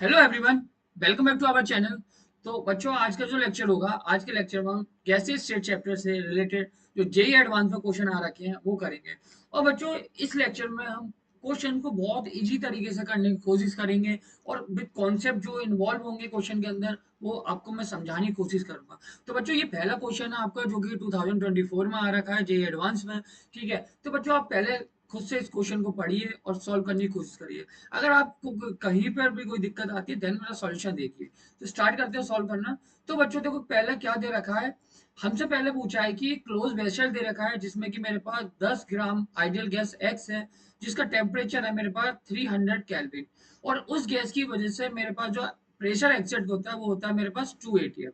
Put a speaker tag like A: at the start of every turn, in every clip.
A: Hello everyone, welcome back to our channel. तो बच्चों, आज का जो लेक्चर होगा, आज के लेक्चर में हम गैसेस स्टेट चैप्टर से रिलेटेड जो जेई एडवांस में क्वेश्चन आ रखे हैं वो करेंगे। और बच्चों, इस लेक्चर में हम क्वेश्चन को बहुत इजी तरीके से करने की कोशिश करेंगे और विद कॉन्सेप्ट जो इन्वॉल्व होंगे क्वेश्चन के अंदर वो आपको मैं समझाने की कोशिश करूंगा। तो बच्चों, ये पहला क्वेश्चन है आपका जो कि 2024 में आ रखा है जेई एडवांस में। ठीक है, तो बच्चों आप पहले खुद से इस क्वेश्चन को पढ़िए और सॉल्व करने की कोशिश करिए। अगर आपको कहीं पर भी कोई दिक्कत आती है देन मेरा सॉल्यूशन देखिए। तो स्टार्ट करते हैं सॉल्व करना। तो बच्चों देखो, पहले क्या दे रखा है, हमसे पहले पूछा है कि क्लोज वेसल दे रखा है जिसमें कि मेरे पास 10 ग्राम आइडियल गैस एक्स है, जिसका टेम्परेचर है मेरे पास 300 केल्विन। और उस गैस की वजह से मेरे पास जो प्रेशर एक्सेप्ट होता है वो होता है मेरे पास 2 atm।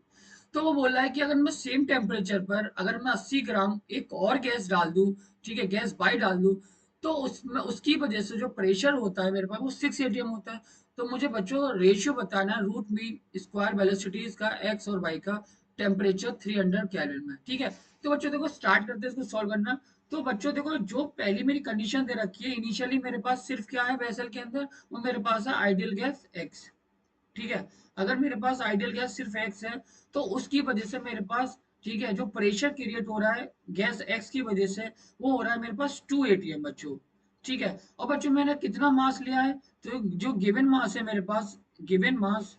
A: तो वो बोल रहा है कि अगर मैं सेम टेम्परेचर पर अगर मैं 80 ग्राम एक और गैस डाल दूं, ठीक है, गैस बाई डाल दूं, तो उसमें उसकी वजह से जो प्रेशर होता है मेरे पास वो 6 atm होता है। तो मुझे बच्चों रेशियो बताना है रूट मीन स्क्वायर वेलोसिटीज का एक्स और वाई का टेम्परेचर 300 केल्विन में। ठीक है, तो बच्चों देखो स्टार्ट करते हैं इसको सॉल्व करना। तो बच्चों देखो, जो पहली मेरी कंडीशन दे रखी है इनिशियली मेरे पास सिर्फ क्या है वेसल के अंदर, वो मेरे पास है आइडियल गैस एक्स। ठीक है, अगर मेरे पास आइडियल गैस सिर्फ एक्स है तो उसकी वजह से मेरे पास, ठीक है, जो प्रेशर क्रिएट हो रहा है गैस एक्स की वजह से वो हो रहा है मेरे पास 2 atm बच्चों। ठीक है, और बच्चों मैंने कितना मास लिया है, तो जो गिवन मास है मेरे पास, given mass,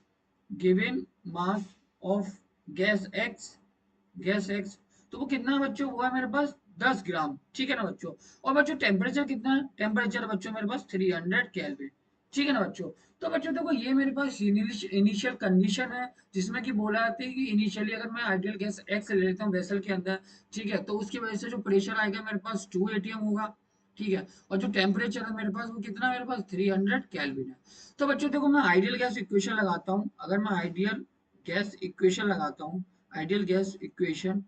A: given mass of gas X, gas X, तो वो कितना है बच्चों, वो है मेरे पास 10 ग्राम। ठीक है ना बच्चों। और बच्चों टेम्परेचर कितना है, टेम्परेचर बच्चों मेरे पास 300 केल्विन। ठीक है ना बच्चों। तो बच्चों देखो, ये मेरे पास इनिशियल कंडीशन है जिसमें कि बोला जाता है कि इनिशियली अगर मैं आइडियल गैस एक्स ले लेता हूँ वेसल के अंदर, ठीक है, तो उसकी वजह से जो प्रेशर आएगा मेरे पास 2 atm होगा। ठीक है, और जो टेम्परेचर है मेरे पास वो कितना है, मेरे पास 300 केल्विन है। तो बच्चों देखो, मैं आइडियल गैस इक्वेशन लगाता हूँ। अगर मैं आइडियल गैस इक्वेशन लगाता हूँ, आइडियल गैस इक्वेशन,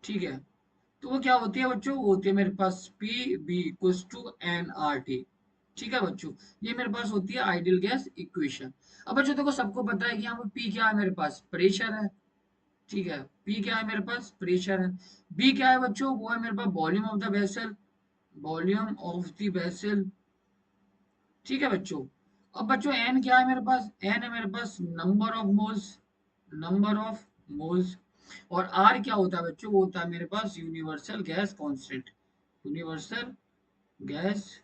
A: ठीक है, तो वो क्या होती है बच्चों, वो होती है मेरे पास P B equals to N R T. ठीक है बच्चों, ये मेरे पास होती है आइडियल गैस इक्वेशन। अब बच्चों देखो, सबको पता है कि यहाँ पे पी क्या है, मेरे पास प्रेशर है। ठीक है, पी क्या है, मेरे पास प्रेशर है। बी क्या है बच्चों, वो है मेरे पास volume of the vessel, volume of the vessel. ठीक है बच्चों। अब बच्चों एन क्या है मेरे पास, एन है मेरे पास number of moles, number of moles. और आर क्या होता है बच्चों, वो होता है मेरे पास universal gas constant, universal gas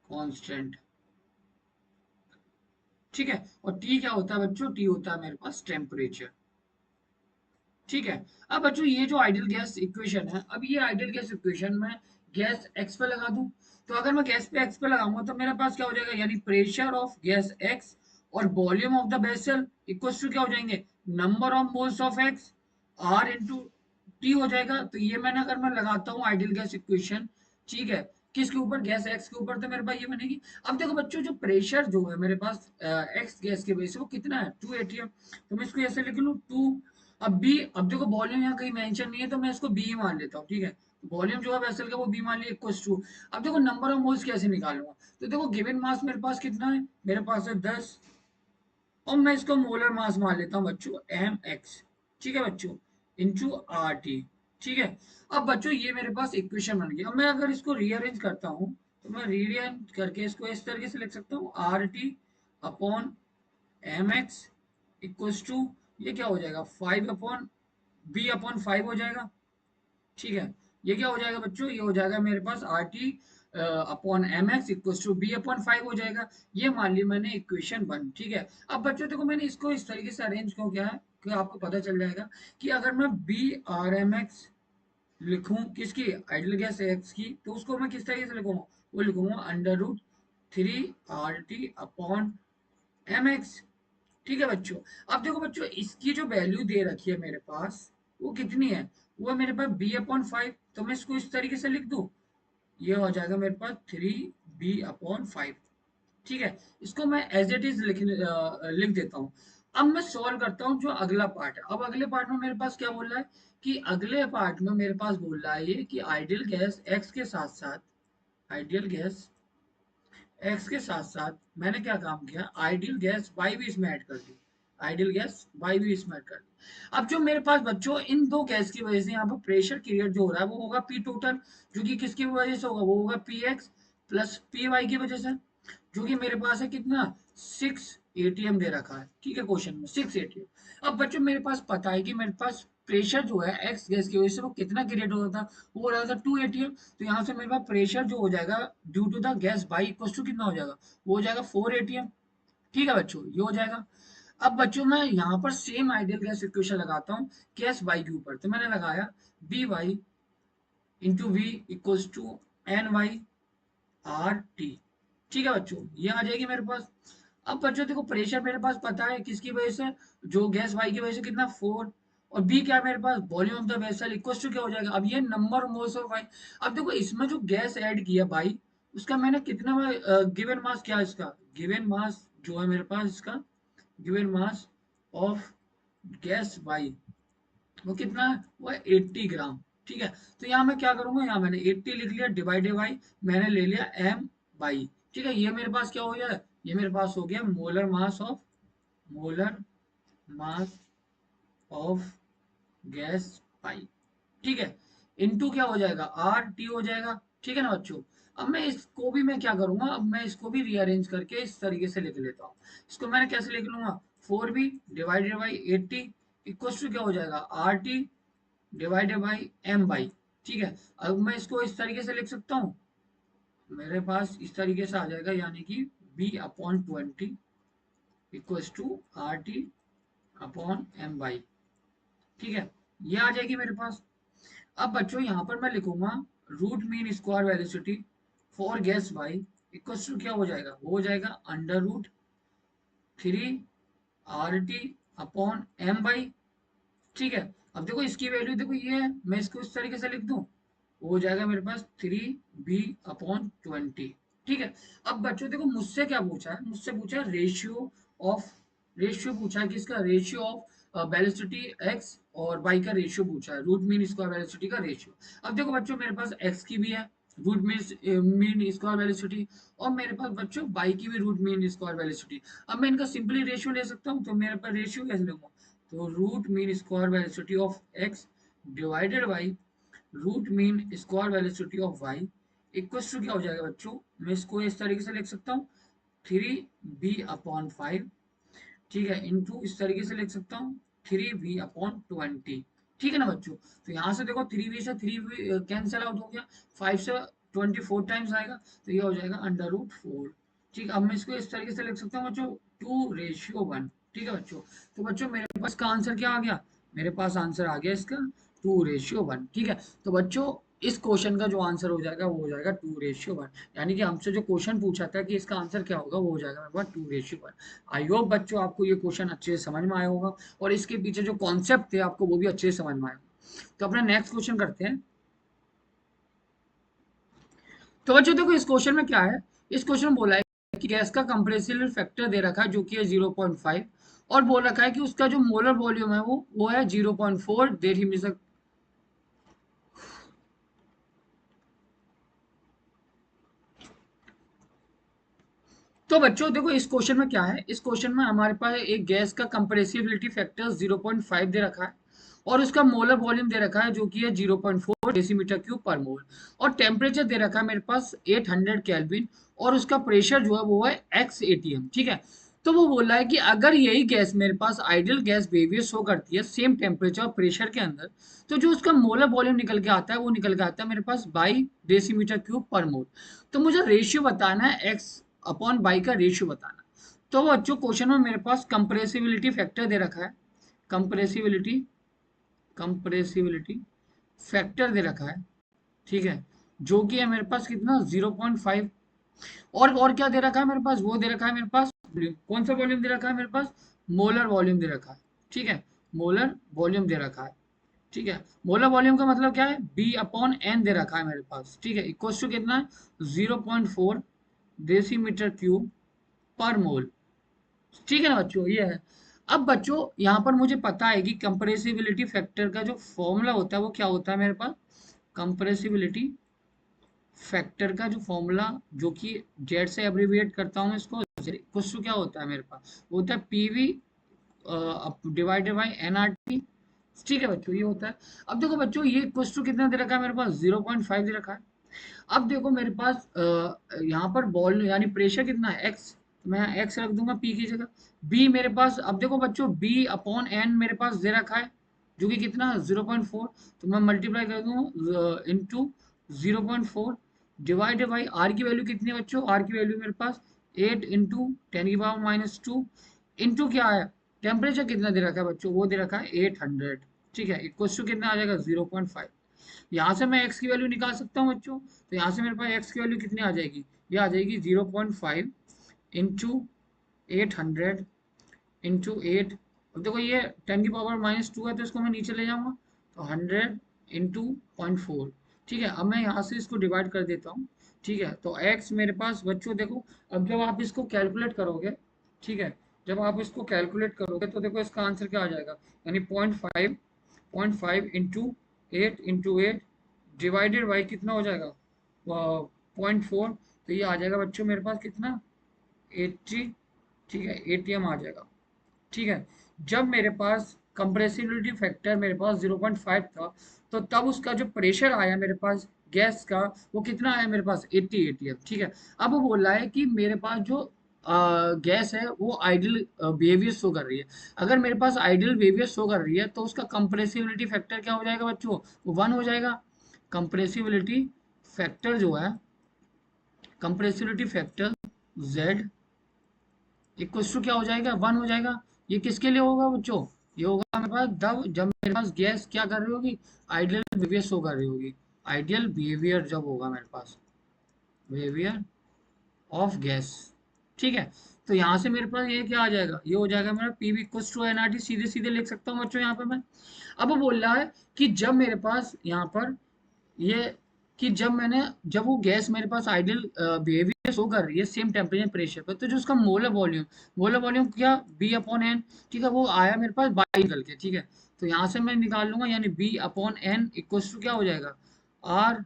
A: constant. ठीक है, और टी क्या होता है बच्चों, टी होता है मेरे पास टेम्परेचर। ठीक है, अब बच्चों ये जो आइडियल गैस इक्वेशन है, अब ये आइडियल गैस इक्वेशन में गैस एक्स पे लगा दूं, तो अगर मैं गैस पे एक्स पे लगाऊंगा तो मेरे पास क्या हो जाएगा, यानी प्रेशर ऑफ गैस एक्स और volume of the vessel equals to क्या हो जाएंगे, number of moles of x R into T हो जाएगा। तो ये मैंने अगर मैं लगाता हूँ आइडियल गैस इक्वेशन, ठीक है, किसके ऊपर, गैस एक्स के ऊपर, तो मेरे पास ये बनेगी। अब देखो बच्चों, जो प्रेशर जो है मेरे पास एक्स गैस की वजह से वो कितना है, 2 atm। तो मैं इसको ऐसे लिख लूँ 2। अब बी, अब देखो वॉल्यूम यहाँ कहीं मेंशन नहीं है तो मैं इसको बी मान लेता हूँ। ठीक है, वॉल्यूम जो है वेसल का वो बी मान लिया इक्वल्स टू। अब देखो नंबर ऑफ मोल्स कैसे निकालूंगा, तो देखो गिवन मास मेरे पास कितना है, मेरे पास है 10, और मैं इसको मोलर मास मान लेता हूँ बच्चों एम एक्स। ठीक है बच्चों, इंटू आर टी। ठीक है, अब बच्चों ये मेरे पास इक्वेशन बन गया। अब मैं अगर इसको रीअरेंज करता हूँ तो मैं रीअरेंज करके इसको इस तरीके से लिख सकता हूँ, R T upon M x equals to, ये क्या हो जाएगा, 5 अपॉन बी अपॉन 5 हो जाएगा। ठीक है, ये क्या हो जाएगा बच्चों, ये हो जाएगा मेरे पास R T upon M x equals to B upon 5 हो जाएगा। ये मान लिया मैंने इक्वेशन 1। ठीक है, अब बच्चों देखो मैंने इसको इस तरीके से अरेंज क्यों किया है कि आपको पता चल जाएगा कि अगर मैं बी आर एम एक्स लिखूं किसकी, आइडियल गैस एक्स की, तो उसको मैं किस तरीके से लिखूंगा, वो लिखूंगा under root 3 RT upon M x. ठीक है बच्चों। अब देखो बच्चों, इसकी जो वैल्यू दे रखी है मेरे पास वो कितनी है, वो है मेरे पास बी अपॉन 5। तो मैं इसको इस तरीके से लिख दूं, ये हो जाएगा मेरे पास 3 B अपॉन 5। ठीक है, इसको मैं एज इट इज लिख देता हूँ। अब मैं सॉल्व करता हूँ जो अगला पार्ट है। अब अगले पार्ट में मेरे पास क्या बोल रहा है, कि अगले पार्ट में मेरे पास बोल रहा है ये कि आइडियल गैस एक्स के साथ साथ, आइडियल गैस एक्स के साथ साथ मैंने क्या काम किया, आइडियल गैस वाई भी इसमें ऐड कर दी, आइडियल गैस वाई भी इसमें ऐड कर दी। अब जो मेरे पास बच्चों इन दो गैस की वजह से यहाँ पर प्रेशर क्रिएट जो हो रहा है वो होगा पी टोटल, जो कि किसकी वजह से होगा, वो होगा P x plus P y की वजह से, जो कि मेरे पास है कितना 6 एटीएम दे रखा है, ठीक है, क्वेश्चन में 6 एटीएम। अब बच्चों मेरे पास पता है कि मेरे पास प्रेशर जो है एक्स गैस की वजह से वो कितना क्रिएट हो रहा था, वो हो रहा था 2 एटीएम। तो यहाँ से मेरे पास प्रेशर जो हो जाएगा due to the gas y equal to कितना हो जाएगा, वो हो जाएगा 4 एटीएम। ठीक है बच्चों, ये हो जाएगा। अब बच्चों मैं यहाँ पर सेम आइडियल गैस इक्वेशन लगाता हूँ गैस वाई के ऊपर। तो मैंने लगाया b y into v equals to n y R T. ठीक है बच्चों, ये आ जाएगी मेरे पास। अब बच्चों देखो प्रेशर मेरे पास पता है किसकी वजह से, जो गैस वाई की वजह से कितना 4, और बी क्या है मेरे पास, volume of the vessel equal to क्या हो जाएगा, अब ये नंबर मोल्स ऑफ वाई। अब देखो इसमें जो गैस ऐड किया बाई, उसका मैंने कितना गिवन मास क्या है, इसका गिवन मास जो है मेरे पास, इसका given mass of gas y वो कितना है, वो है 80 ग्राम। ठीक है, तो यहाँ मैं क्या करूंगा, यहाँ मैंने 80 लिख लिया डिवाइडेड बाई, मैंने ले लिया एम बाई। ठीक है, ये मेरे पास क्या हो गया, ये मेरे पास हो गया मोलर मास ऑफ गैस पाई। ठीक है, इनटू क्या हो जाएगा, आर टी हो जाएगा। ठीक है ना बच्चों। अब मैं इसको भी मैं क्या करूंगा, अब मैं इसको भी रीअरेंज करके इस तरीके से लिख लेता हूँ। इसको मैंने कैसे लिख लूंगा, 4b divided by 80 equal to क्या हो जाएगा, R T divided by m y. ठीक है, अब मैं इसको इस तरीके से लिख सकता हूँ, मेरे पास इस तरीके से आ जाएगा, यानी कि b upon 20 equals to R T upon m y. ठीक है, ये आ जाएगी मेरे पास। अब बच्चों यहाँ पर मैं लिखूंगा root mean square velocity for gas y equals to क्या हो जाएगा, वो हो जाएगा under root 3 RT upon m y. ठीक है, अब देखो इसकी वैल्यू देखो ये है, मैं इसको इस तरीके से लिख दूं, वो हो जाएगा मेरे पास 3b/20। ठीक है, अब बच्चों देखो मुझसे क्या पूछा है, मुझसे पूछा है ऑफ रेशियो पूछा है, किसका, रेशियो ऑफ वेलोसिटी एक्स और वाई का रेशियो पूछा है, रूट मीन स्क्वायर वेलोसिटी का रेशियो। अब देखो बच्चों मेरे पास एक्स की भी है रूट मीन स्क्वायर वेलोसिटी, और मेरे पास बच्चों वाई की भी रूट मीन स्क्वायर वेलोसिटी। अब मैं इनका सिंपली रेशियो ले सकता हूँ, तो मेरे पास रेशियो कैसे लूंगा, तो root mean square velocity of x divided by root mean square velocity of y equals to क्या हो जाएगा बच्चों, मैं इसको इस तरीके से लिख सकता हूँ 3b/5। ठीक है, इनटू इस तरीके से लिख सकता हूँ 3v/20। ठीक है ना बच्चों। तो यहाँ से देखो 3v से 3v कैंसिल आउट हो गया, 5 से 24 टाइम्स आएगा, तो ये हो जाएगा अंडर रूट 4। ठीक, अब मैं इसको इस तरीके से लिख सकता हूँ बच्चों 2:1। ठीक है बच्चों, तो बच्चों मेरे पास का आंसर क्या आ गया, मेरे पास आंसर आ गया इसका 2:1। ठीक है, तो बच्चों इस क्वेश्चन का जो आंसर हो जाएगा वो हो जाएगा 2:1, यानी कि हमसे जो क्वेश्चन पूछा था कि इसका आंसर क्या होगा, वो हो जाएगा मेरे पास 2:1। आई होप बच्चों आपको ये क्वेश्चन अच्छे से समझ में आया होगा, और इसके पीछे जो कॉन्सेप्ट थे आपको वो भी अच्छे से समझ में आया होगा। तो अपना नेक्स्ट क्वेश्चन करते हैं। तो बच्चों देखो इस क्वेश्चन में क्या है, इस क्वेश्चन में बोला है कि गैस का कंप्रेसिबल फैक्टर दे रखा है जो कि है 0.5, और बोल रखा है कि उसका जो मोलर वॉल्यूम है वो है 0.4 डेसीमीटर। तो बच्चों देखो इस क्वेश्चन में क्या है, इस क्वेश्चन में हमारे पास एक गैस का कंप्रेसिबिलिटी फैक्टर 0.5 दे रखा है, और उसका मोलर वॉल्यूम दे रखा है जो कि है 0.4 डेसीमीटर क्यूब पर मोल, और टेम्परेचर दे रखा है मेरे पास 800 केल्विन, और उसका प्रेशर जो है वो है एक्स एटीएम। ठीक है, तो वो बोल रहा है कि अगर यही गैस मेरे पास आइडियल गैस बिहेवियर शो करती है सेम टेम्परेचर और प्रेशर के अंदर, तो जो उसका मोलर वॉल्यूम निकल के आता है वो निकल के आता है मेरे पास 22 डेसीमीटर क्यूब पर मोल। तो मुझे रेशियो बताना है एक्स अपॉन बाई का रेशियो बताना। तो बच्चों क्वेश्चन में मेरे पास कंप्रेसिबिलिटी फैक्टर दे रखा है, कंप्रेसिबिलिटी कंप्रेसिबिलिटी फैक्टर दे रखा है। ठीक है, जो कि है मेरे पास कितना 0.5, और क्या दे रखा है मेरे पास, वो दे रखा है मेरे पास कौन सा वॉल्यूम दे रखा है मेरे पास, मोलर वॉल्यूम दे रखा है। ठीक है, मोलर वॉल्यूम दे रखा है। ठीक है, मोलर वॉल्यूम का मतलब क्या है, B/N दे रखा है मेरे पास। ठीक है, इक्वल टू कितना है 0.4 डेसीमीटर क्यूब पर मोल। ठीक है ना बच्चों, ये है। अब बच्चों यहाँ पर मुझे पता है कि कंप्रेसिबिलिटी फैक्टर का जो फॉर्मूला होता है वो क्या होता है मेरे पास, कंप्रेसिबिलिटी फैक्टर का जो फॉर्मूला, जो कि जेड से एब्रिविएट करता हूँ इसको, कुछ क्या होता है मेरे पास, वो होता है पीवी डिवाइडेड बाई एनआरटी। ठीक है बच्चों, ये होता है। अब देखो बच्चों ये इक्वल टू कितना दे रखा है मेरे पास, 0.5 दे रखा है। अब देखो मेरे पास यहाँ पर बॉल यानी प्रेशर कितना है एक्स, तो मैं एक्स रख दूंगा पी की जगह। बी मेरे पास, अब देखो बच्चों बी अपॉन एन मेरे पास दे रखा है जो कि कितना 0.4, तो मैं मल्टीप्लाई कर दूंगा इंटू 0.4 डिवाइडेड बाई आर की वैल्यू कितनी है बच्चों, आर की वैल्यू मेरे पास 8 इंटू 10⁻⁻2 इंटू क्या है, टेम्परेचर कितना दे रखा है बच्चों, वो दे रखा है 800। ठीक है, इक्वल टू कितना आ जाएगा 0.5। यहाँ से मैं x की वैल्यू निकाल सकता हूँ बच्चों, तो यहाँ से मेरे पास x की वैल्यू कितनी आ जाएगी, ये आ जाएगी 0.5 इंटू 800 इंटू 8। अब देखो ये 10⁻⁻2 है तो इसको मैं नीचे ले जाऊंगा, तो 100 इंटू 0.4। ठीक है, अब मैं यहाँ से इसको डिवाइड कर देता हूँ। ठीक है, तो x मेरे पास बच्चों देखो, अब जब आप इसको कैलकुलेट करोगे, ठीक है, जब आप इसको कैलकुलेट करोगे तो देखो इसका आंसर क्या आ जाएगा, यानी 0.5 इंटू 8 डिवाइडेड बाई कितना हो जाएगा 0.4, तो ये आ जाएगा बच्चों मेरे पास कितना 80। ठीक है, एटीएम आ जाएगा। ठीक है, जब मेरे पास कंप्रेसिबिलिटी फैक्टर मेरे पास 0.5 था, तो तब उसका जो प्रेशर आया मेरे पास गैस का, वो कितना आया मेरे पास 80 एटीएम। ठीक है, अब वो बोल रहा है कि मेरे पास जो गैस है वो आइडियल बिहेवियर शो कर रही है। अगर मेरे पास आइडियल बिहेवियर शो कर रही है तो उसका कंप्रेसिबिलिटी फैक्टर क्या हो जाएगा बच्चों, वो 1 हो जाएगा। कंप्रेसिबिलिटी फैक्टर जो है, compressibility factor Z equals to क्या हो जाएगा 1 हो जाएगा। ये किसके लिए होगा बच्चों, ये होगा मेरे पास तब जब मेरे पास गैस क्या कर रही होगी, आइडियल बिहेवियर शो कर रही होगी। आइडियल बिहेवियर जब होगा मेरे पास, बिहेवियर ऑफ गैस। ठीक है, तो यहाँ से मेरे पास ये क्या आ जाएगा, ये हो जाएगा मेरा P V equals to N R T, सीधे सीधे लिख सकता हूँ बच्चों यहाँ पे मैं। अब वो बोल रहा है कि जब मेरे पास यहाँ पर ये, कि जब वो गैस मेरे पास आइडियल बिहेवियर शो कर रही है सेम टेम्परेचर प्रेशर पर, तो जो उसका मोलर वॉल्यूम क्या बी अपॉन एन। ठीक है, वो आया मेरे पास बाई निकल के। ठीक है, तो यहाँ से मैं निकाल लूंगा, यानी b upon n equals to क्या हो जाएगा R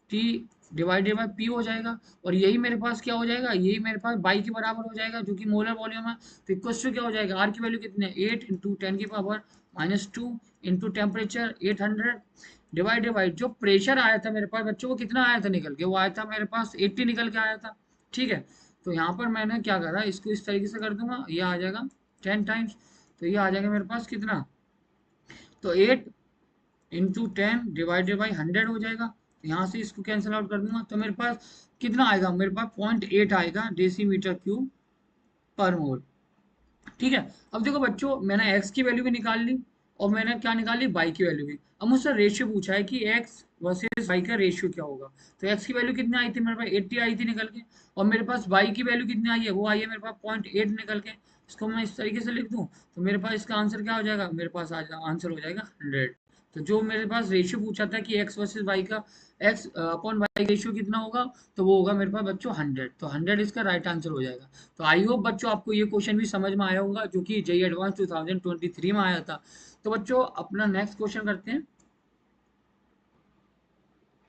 A: T divided by P हो जाएगा। और यही मेरे पास क्या हो जाएगा, यही मेरे पास बाई के बराबर हो जाएगा जो कि मोलर वॉल्यूम है। तो इक्वल्स टू क्या हो जाएगा, आर की वैल्यू कितनी है 8 into 10⁻⁻2 into temperature 800 divided by जो प्रेशर आया था मेरे पास बच्चों, वो कितना आया था निकल के, वो आया था मेरे पास 80 निकल के आया था। ठीक है, तो यहाँ पर मैंने क्या करा, इसको इस तरीके से कर दूंगा, ये आ जाएगा 10 टाइम्स, तो ये आ जाएगा मेरे पास कितना, तो 8 इंटू 10 डिवाइडेड बाई 100 हो जाएगा। तो यहाँ से इसको कैंसिल आउट कर दूंगा, तो मेरे पास कितना आएगा, मेरे पास 0.8 आएगा डेसीमीटर क्यूब पर मोल। ठीक है, अब देखो बच्चों मैंने x की वैल्यू भी निकाल ली और मैंने क्या निकाली y की वैल्यू भी। अब मुझसे रेशियो पूछा है कि x वर्सेस y का रेशियो क्या होगा। तो x की वैल्यू कितनी आई थी मेरे पास 80 आई थी निकल के, और मेरे पास y की वैल्यू कितनी आई है, वो आई है मेरे पास 0.8 निकल के। इसको मैं इस तरीके से लिख दूं, तो मेरे पास इसका आंसर क्या हो जाएगा, मेरे पास आंसर हो जाएगा 100। तो जो मेरे पास रेशियो पूछा था कि x वर्सेस y का, x अपॉन y रेशियो कितना होगा, तो वो होगा मेरे पास बच्चों 100। तो 100 इसका राइट आंसर हो जाएगा। तो आई होप बच्चों आपको ये क्वेश्चन भी समझ में आया होगा, जो कि जेई एडवांस 2023 में आया था। तो बच्चों अपना नेक्स्ट क्वेश्चन करते हैं।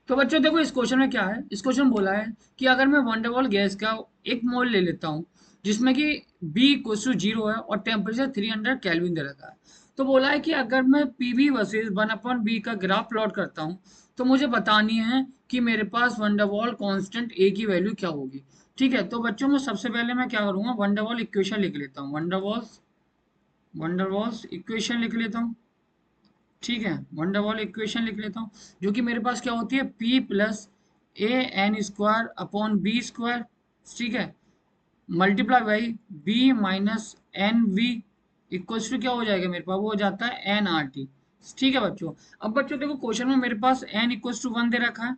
A: तो बच्चों देखो इस क्वेश्चन में क्या है, इस क्वेश्चन में बोला है कि अगर मैं वंडरवॉल गैस का एक मोल ले लेता हूँ जिसमें कि B इक्वल्स टू 0 है और टेम्परेचर 300 केल्विन दे रखा है, तो बोला है कि अगर मैं PV वर्सेस 1/B का ग्राफ प्लॉट करता हूँ तो मुझे बतानी है कि मेरे पास वंडरवॉल कांस्टेंट A की वैल्यू क्या होगी। ठीक है, तो बच्चों में सबसे पहले मैं क्या करूंगा, वंडरवॉल इक्वेशन लिख लेता हूँ, वंडरवॉल्स इक्वेशन लिख लेता हूँ। ठीक है, वंडरवॉल इक्वेशन लिख लेता हूँ, जो कि मेरे पास क्या होती है P plus A N square upon B square. ठीक है, multiply by B minus N V equals to क्या हो जाएगा मेरे पास, वो हो जाता है एन आर टी। ठीक है बच्चों, अब बच्चों देखो क्वेश्चन में मेरे पास एन इक्वल्स टू 1 दे रखा है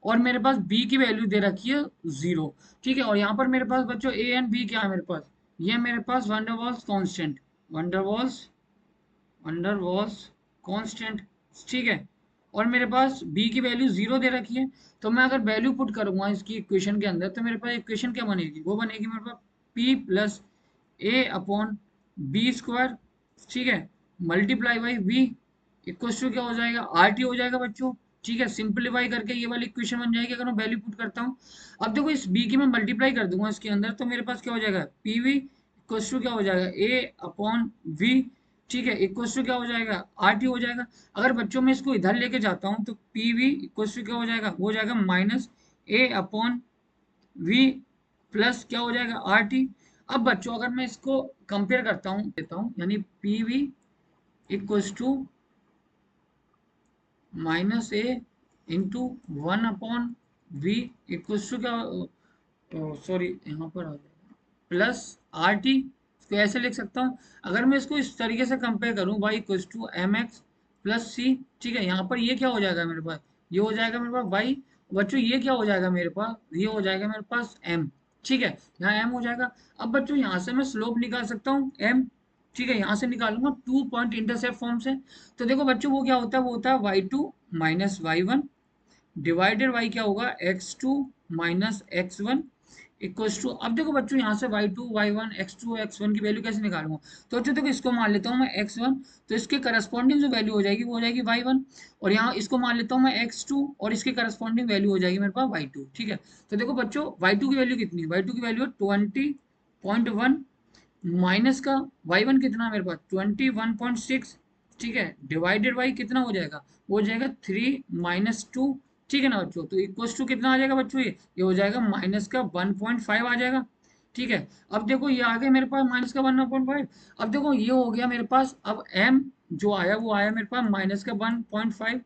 A: और मेरे पास बी की वैल्यू दे रखी है 0। ठीक है, और यहाँ पर मेरे पास बच्चों ए एंड बी क्या है मेरे पास, ये मेरे पास van der Waals constant, van der Waals van der Waals constant. ठीक है, और मेरे पास b की वैल्यू 0 दे रखी है, तो मैं अगर वैल्यू पुट करूंगा इसकी इक्वेशन के अंदर तो मेरे पास इक्वेशन क्या बनेगी, वो बनेगी मेरे पास p plus a upon B square. ठीक है, multiply by v equal to क्या हो जाएगा आर टी हो जाएगा बच्चों। ठीक है, सिंपलीफाई करके ये वाली इक्वेशन बन जाएगी अगर मैं वैल्यू पुट करता हूँ। अब देखो इस b की मैं मल्टीप्लाई कर दूंगा इसके अंदर, तो मेरे पास क्या हो जाएगा पी वी इक्वल टू क्या हो जाएगा ए अपॉन वी। ठीक है, इक्वल टू क्या हो जाएगा आर टी हो जाएगा। अगर बच्चों में इसको इधर लेके जाता हूँ तो पी वी इक्वल टू क्या हो जाएगा, वो हो जाएगा minus a upon v plus क्या हो जाएगा आर टी। अब बच्चों अगर मैं इसको कंपेयर करता हूँ देता हूँ, यानी P V equals to minus a into 1/v equals to क्या, सॉरी यहाँ पर आ जाएगा प्लस आर टी। इसको ऐसे लिख सकता हूँ। अगर मैं इसको इस तरीके से कंपेयर करूँ Y equals to M X plus C, ठीक है, यहाँ पर ये क्या हो जाएगा मेरे पास, ये हो जाएगा मेरे पास वाई। बच्चों ये क्या हो जाएगा मेरे पास, ये हो जाएगा मेरे पास एम, ठीक है, यहाँ एम हो जाएगा। अब बच्चों यहाँ से मैं स्लोप निकाल सकता हूँ एम, ठीक है, यहाँ से निकालूंगा 2 पॉइंट इंटरसेप्ट फॉर्म से। तो देखो बच्चों वो क्या होता है, वो होता है y2 minus y1 divided y क्या होगा x2 minus x1 equals to. अब देखो बच्चों यहाँ से y2 y1 x2 x1 की वैल्यू कैसे निकालूंगा। तो बच्चों देखो इसको मान लेता हूँ मैं x1, तो इसके करस्पॉन्डिंग जो वैल्यू हो जाएगी वो हो जाएगी y1। और यहाँ इसको मान लेता हूँ मैं x2 और इसके करस्पॉन्डिंग वैल्यू हो जाएगी मेरे पास y2, ठीक है। तो देखो बच्चों y2 की वैल्यू कितनी है, y2 की वैल्यू है 20.1 माइनस का y1 कितना है मेरे पास 21.6, ठीक है, डिवाइडेड बाई कितना हो जाएगा, वो हो जाएगा 3 - 2, ठीक है ना बच्चों। तो इक्वल्स टू कितना आ जाएगा बच्चों, ये हो जाएगा माइनस का 1.5 आ जाएगा, ठीक है। अब देखो ये आ गया मेरे पास माइनस का 1.5। अब देखो ये हो गया मेरे पास, अब m जो आया वो आया मेरे पास माइनस का 1.5।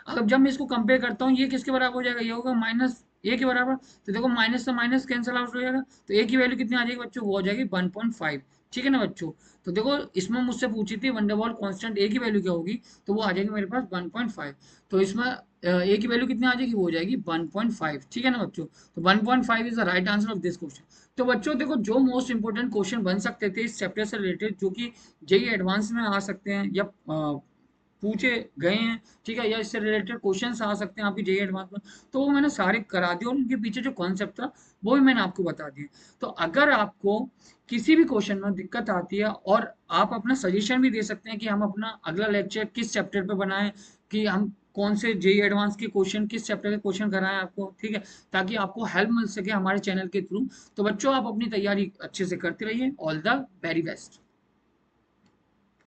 A: अब जब मैं इसको कंपेयर करता हूँ ये किसके बराबर हो जाएगा, ये होगा माइनस ए के बराबर। तो देखो माइनस से माइनस कैंसिल आउट हो जाएगा, तो ए की वैल्यू कितनी आ जाएगी बच्चों, वो हो जाएगी 1.5, ठीक है ना बच्चों। तो देखो इसमें मुझसे पूछी थी वंडरवॉल कांस्टेंट ए की वैल्यू क्या होगी, तो वो आ जाएगी मेरे पास 1.5। तो इसमें ए की वैल्यू कितनी आ जाएगी, वो हो जाएगी 1.5, ठीक है ना बच्चों। तो 1.5 is the right answer of this question. तो बच्चों देखो जो मोस्ट इंपोर्टेंट क्वेश्चन बन सकते थे इस चैप्टर से रिलेटेड, जो कि जेई एडवांस में आ सकते हैं या पूछे गए हैं, ठीक है, या इससे रिलेटेड क्वेश्चंस आ सकते हैं आपकी जेई एडवांस में, तो वो मैंने सारे करा दिए और उनके पीछे जो कॉन्सेप्ट था वो भी मैंने आपको बता दिया। तो अगर आपको किसी भी क्वेश्चन में दिक्कत आती है और आप अपना सजेशन भी दे सकते हैं कि हम अपना अगला लेक्चर किस चैप्टर पे बनाएं, कि हम कौन से जेई एडवांस के क्वेश्चन किस चैप्टर के क्वेश्चन कराएं आपको, ठीक है, ताकि आपको हेल्प मिल सके हमारे चैनल के थ्रू। तो बच्चों आप अपनी तैयारी अच्छे से करते रहिए। All the very best.